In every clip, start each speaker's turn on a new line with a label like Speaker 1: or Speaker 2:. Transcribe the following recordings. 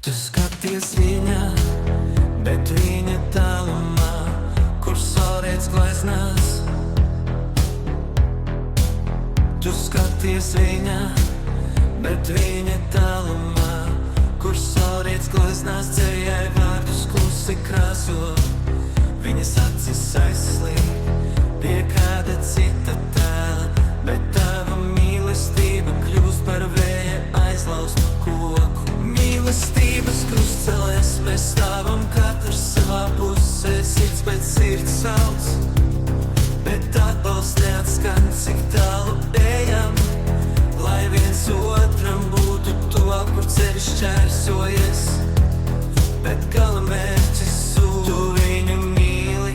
Speaker 1: Tu skaties viņā, bet viņa tālumā, kur saulriets gleznās. Tu skaties viņā, bet viņa tālumā, kur saulriets gleznās. Dzējai vārdus klusi krāso, viņas acis aizslīd pie kāda cita tēla, bet tava mīlestība kļūst par vēja aizlaustu koku. Mīlestības krustcelēs mēs stāvam katrs savā pusē, sirds pēc sirds sauc, bet atbalsts neatskan, cik tālu ejam, lai viens otram būtu tuvāk, kur ceļš šķērsojies, bet gala mērķis sūd. Tu viņu mīli,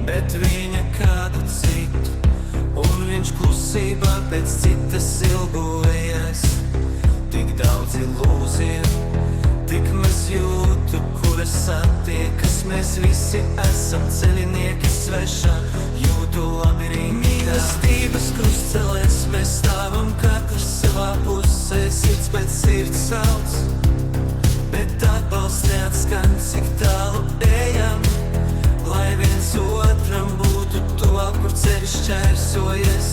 Speaker 1: bet viņa kādu citu, un viņš klusībā pēc citas ilgojas. Tik daudz ilūziju, tik maz jūtu, kuras satiekas. Mēs visi esam ceļinieki svešā jūtu labirintā. Mīlestības krustcelēs mēs stāvam katrs savā pusē, sirds pēc sirds sauc, bet atbalsts neatskan, cik tālu ejam, lai viens otram būtu tuvāk, kur ceļš šķērsojies,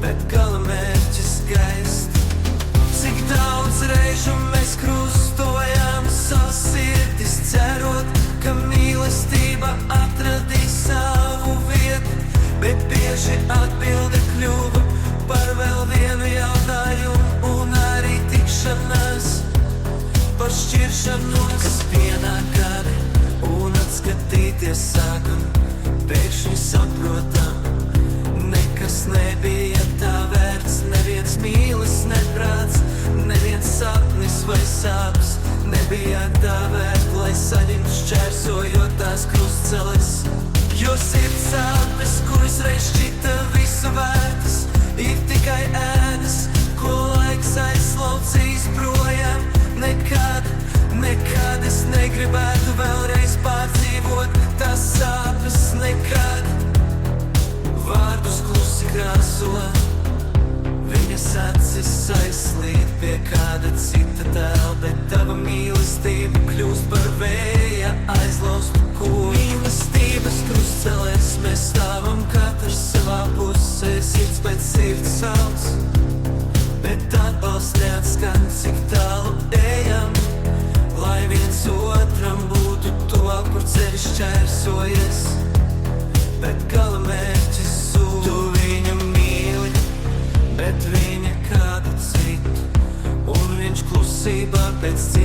Speaker 1: bet gala mērķis gaist. Cik daudz reižu mēs krustojām savas sirdis, cerot, ka mīlestība atradīs savu vietu, bet bieži atbilde kļuva par vēl vienu jautājumu un arī tikšanās par šķiršanos, kas pienāk gadi un atskatīties sākam, pēkšņi saprotam, nekas nebija tā vērts, neviens mīlis neprāts, neviens sapnis vai sāpes nebija tā vērt, lai saņemtu šķērsojot tās krustceles. Jo sirds sāpes, kuras reiz šķita visu vērtas, ir tikai ēnas, ko laiks aizslaucīs projām. Nekad es negribētu vēlreiz pārdzīvot tās sāpes, nekad. Vārdus klusi krāso, viņas acis aizslīd pie kāda cita tēla, bet tava mīlestība kļūst par vēja aizlaustu koku. Mīlestības krustcelēs mēs stāvam katrs savā pusē, sirds pēc sirds sauc, bet atbalsts neatskan, cik tālu ejam, lai viens otram būtu tuvāk, kur ceļš šķērsojies, bet gala mērķis sūd. Tu viņu mīli, bet viņa kādu citu, un viņš klusībā pēc citu